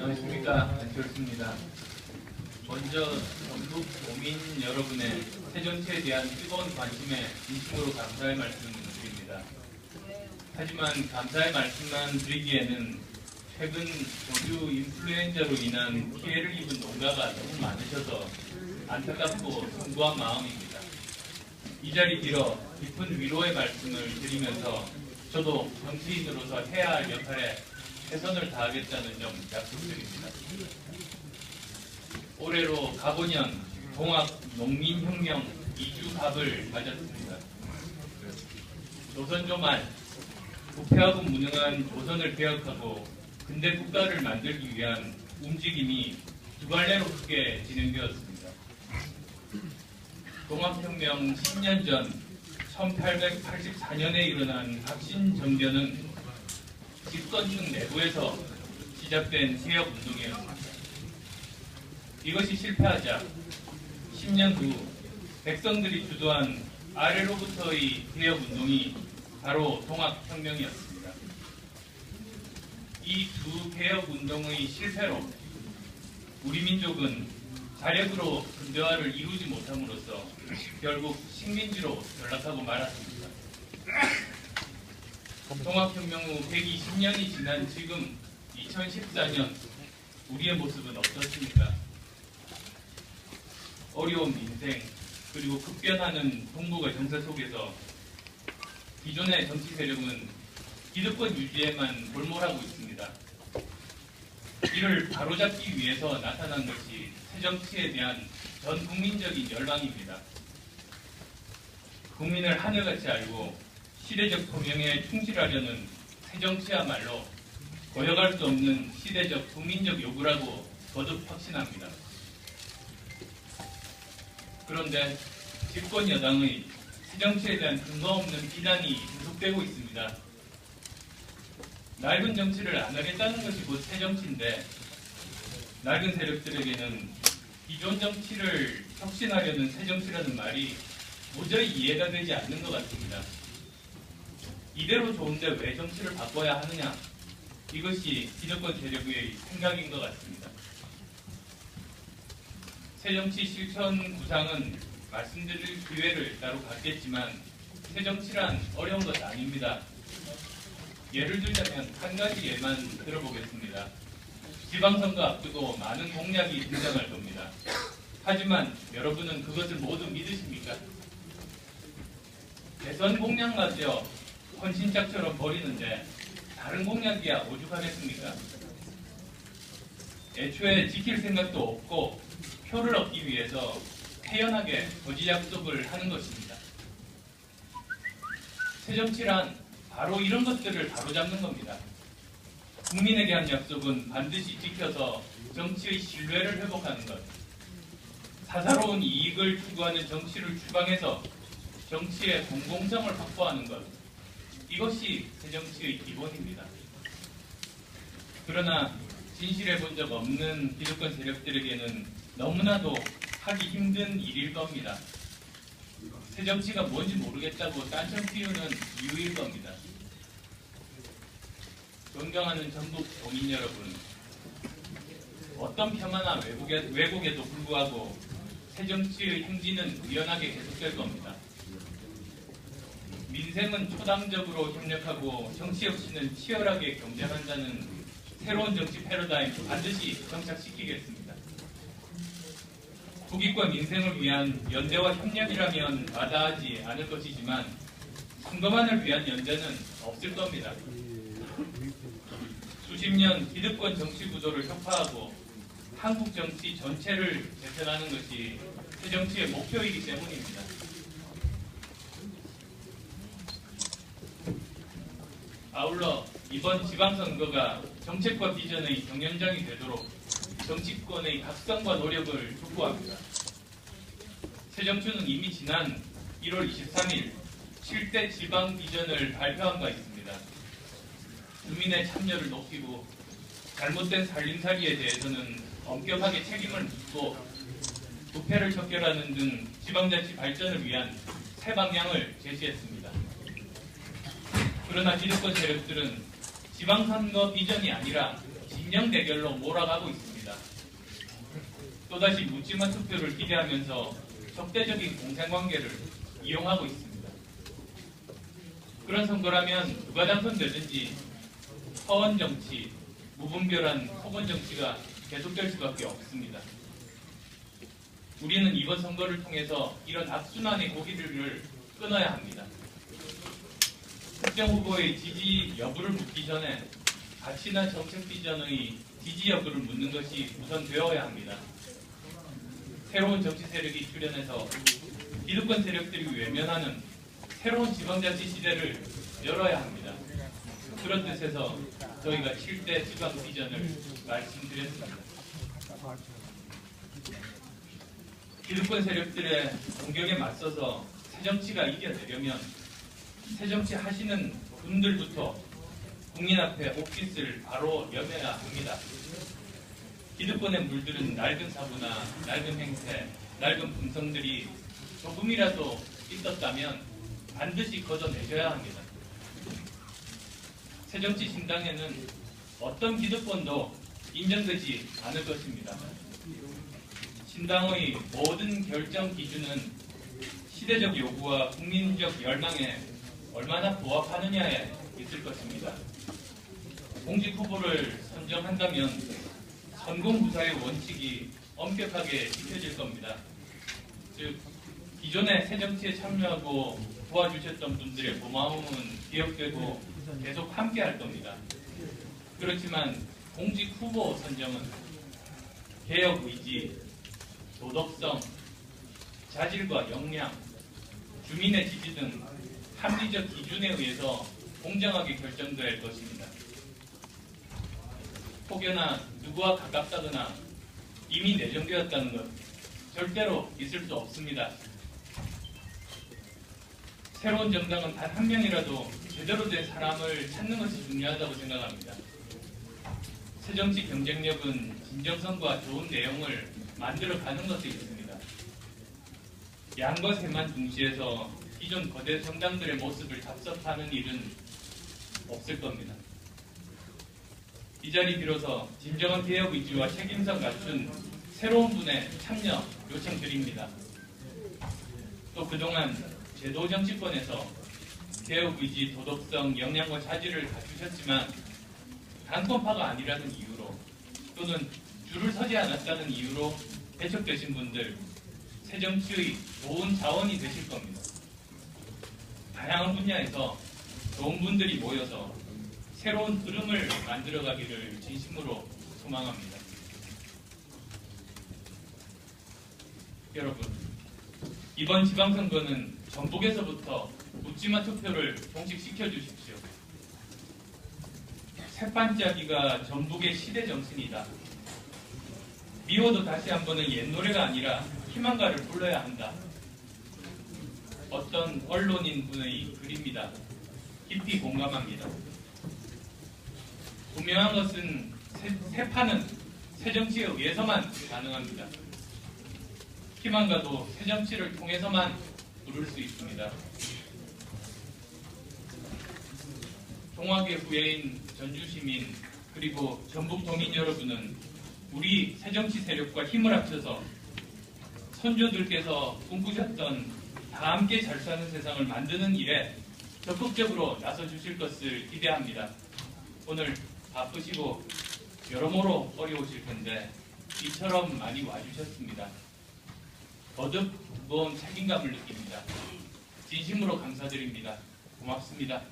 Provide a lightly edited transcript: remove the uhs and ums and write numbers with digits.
안녕하십니까. 안철수입니다. 먼저 전국 도민 여러분의 새정치에 대한 뜨거운 관심에 진심으로 감사의 말씀을 드립니다. 하지만 감사의 말씀만 드리기에는 최근 조류 인플루엔자로 인한 피해를 입은 농가가 너무 많으셔서 안타깝고 송구한 마음입니다. 이 자리 빌어 깊은 위로의 말씀을 드리면서 저도 정치인으로서 해야 할 역할에 최선을 다하겠다는 점 약속드립니다. 올해로 가보년 동학농민혁명 2주갑을 맞았습니다. 조선조 말 부패하고 무능한 조선을 개혁하고 근대 국가를 만들기 위한 움직임이 두 갈래로 크게 진행되었습니다. 동학혁명 10년 전 1884년에 일어난 학신정변은 집권층 내부에서 시작된 개혁운동이었습니다. 이것이 실패하자 10년 후 백성들이 주도한 아래로부터의 개혁운동이 바로 동학혁명이었습니다. 이 두 개혁운동의 실패로 우리 민족은 자력으로 근대화를 이루지 못함으로써 결국 식민지로 전락하고 말았습니다. 동학혁명 후 120년이 지난 지금 2014년 우리의 모습은 어떻습니까? 어려운 민생 그리고 급변하는 동북아 정세 속에서 기존의 정치 세력은 기득권 유지에만 골몰하고 있습니다. 이를 바로잡기 위해서 나타난 것이 새정치에 대한 전 국민적인 열망입니다. 국민을 하늘같이 알고 시대적 소명에 충실하려는 새정치야말로 고려할 수 없는 시대적 국민적 요구라고 거듭 확신합니다. 그런데 집권 여당의 새정치에 대한 근거 없는 비난이 계속되고 있습니다. 낡은 정치를 안 하겠다는 것이 곧 새정치인데 낡은 세력들에게는 기존 정치를 혁신하려는 새정치라는 말이 도저히 이해가 되지 않는 것 같습니다. 이대로 좋은데 왜 정치를 바꿔야 하느냐? 이것이 기득권 세력의 생각인 것 같습니다. 새정치 실천 구상은 말씀드릴 기회를 따로 갖겠지만 새정치란 어려운 것 아닙니다. 예를 들자면 한 가지 예만 들어보겠습니다. 지방선거 앞두고 많은 공약이 등장할 겁니다. 하지만 여러분은 그것을 모두 믿으십니까? 대선 공약마저 헌신짝처럼 버리는데 다른 공약이야 오죽하겠습니까? 애초에 지킬 생각도 없고 표를 얻기 위해서 태연하게 거짓 약속을 하는 것입니다. 새정치란 바로 이런 것들을 바로잡는 겁니다. 국민에게 한 약속은 반드시 지켜서 정치의 신뢰를 회복하는 것. 사사로운 이익을 추구하는 정치를 추방해서 정치의 공공성을 확보하는 것. 이것이 새정치의 기본입니다. 그러나 진실해 본 적 없는 기득권 세력들에게는 너무나도 하기 힘든 일일 겁니다. 새정치가 뭔지 모르겠다고 딴청 피우는 이유일 겁니다. 존경하는 전국 도민 여러분, 어떤 폄하나 왜곡에도 불구하고 새정치의 행진은 유연하게 계속될 겁니다. 민생은 초당적으로 협력하고 정치 없이는 치열하게 경쟁한다는 새로운 정치 패러다임 반드시 정착시키겠습니다. 국익과 민생을 위한 연대와 협력이라면 마다하지 않을 것이지만 선거만을 위한 연대는 없을 겁니다. 수십 년 기득권 정치 구도를 혁파하고 한국 정치 전체를 재편하는 것이 새정치의 목표이기 때문입니다. 아울러 이번 지방선거가 정책과 비전의 경연장이 되도록 정치권의 각성과 노력을 촉구합니다. 새정치는 이미 지난 1월 23일 7대 지방 비전을 발표한 바 있습니다. 주민의 참여를 높이고 잘못된 살림살이에 대해서는 엄격하게 책임을 묻고 부패를 척결하는 등 지방자치 발전을 위한 새 방향을 제시했습니다. 그러나 기득권 세력들은 지방선거 비전이 아니라 진영 대결로 몰아가고 있습니다. 또다시 묻지마 투표를 기대하면서 적대적인 공생관계를 이용하고 있습니다. 그런 선거라면 누가 당선되든지 허언 정치, 무분별한 폭언 정치가 계속될 수밖에 없습니다. 우리는 이번 선거를 통해서 이런 악순환의 고기를 끊어야 합니다. 특정 후보의 지지 여부를 묻기 전에 가치나 정책 비전의 지지 여부를 묻는 것이 우선 되어야 합니다. 새로운 정치 세력이 출현해서 기득권 세력들이 외면하는 새로운 지방자치 시대를 열어야 합니다. 그런 뜻에서 저희가 7대 지방 비전을 말씀드렸습니다. 기득권 세력들의 공격에 맞서서 새정치가 이겨내려면 새정치 하시는 분들부터 국민 앞에 옥깃을 바로 여며야 합니다. 기득권에 물들은 낡은 사고나 낡은 행태, 낡은 품성들이 조금이라도 있었다면 반드시 걷어내셔야 합니다. 새정치 신당에는 어떤 기득권도 인정되지 않을 것입니다. 신당의 모든 결정 기준은 시대적 요구와 국민적 열망에 얼마나 부합하느냐에 있을 것입니다. 공직 후보를 선정한다면 선공부사의 원칙이 엄격하게 지켜질 겁니다. 즉, 기존에 새정치에 참여하고 도와주셨던 분들의 고마움은 기억되고 계속 함께할 겁니다. 그렇지만 공직 후보 선정은 개혁 의지, 도덕성, 자질과 역량, 주민의 지지 등 합리적 기준에 의해서 공정하게 결정될 것입니다. 혹여나 누구와 가깝다거나 이미 내정되었다는 것 절대로 있을 수 없습니다. 새로운 정당은 단 한 명이라도 제대로 된 사람을 찾는 것이 중요하다고 생각합니다. 새정치 경쟁력은 진정성과 좋은 내용을 만들어가는 것에 있습니다. 양과 새만 중시해서 기존 거대 정당들의 모습을 답습하는 일은 없을 겁니다. 이 자리 빌어서 진정한 개혁 의지와 책임성 갖춘 새로운 분의 참여 요청드립니다. 또 그동안 제도 정치권에서 개혁 의지, 도덕성, 역량과 자질을 갖추셨지만 당권파가 아니라는 이유로 또는 줄을 서지 않았다는 이유로 배척되신 분들, 새정치의 좋은 자원이 되실 겁니다. 다양한 분야에서 좋은 분들이 모여서 새로운 흐름을 만들어가기를 진심으로 소망합니다. 여러분, 이번 지방선거는 전북에서부터 묻지마 투표를 종식시켜 주십시오. 새반짝이가 전북의 시대 정신이다. 미워도 다시 한번은 옛 노래가 아니라 희망가를 불러야 한다. 어떤 언론인 분의 글입니다. 깊이 공감합니다. 분명한 것은 새파는 새정치에 의해서만 가능합니다. 희망가도 새정치를 통해서만 부를 수 있습니다. 동학의 후예인 전주시민 그리고 전북도민 여러분은 우리 새정치 세력과 힘을 합쳐서 선조들께서 꿈꾸셨던 다 함께 잘 사는 세상을 만드는 일에 적극적으로 나서주실 것을 기대합니다. 오늘 바쁘시고 여러모로 어려우실 텐데 이처럼 많이 와주셨습니다. 거듭 무거운 책임감을 느낍니다. 진심으로 감사드립니다. 고맙습니다.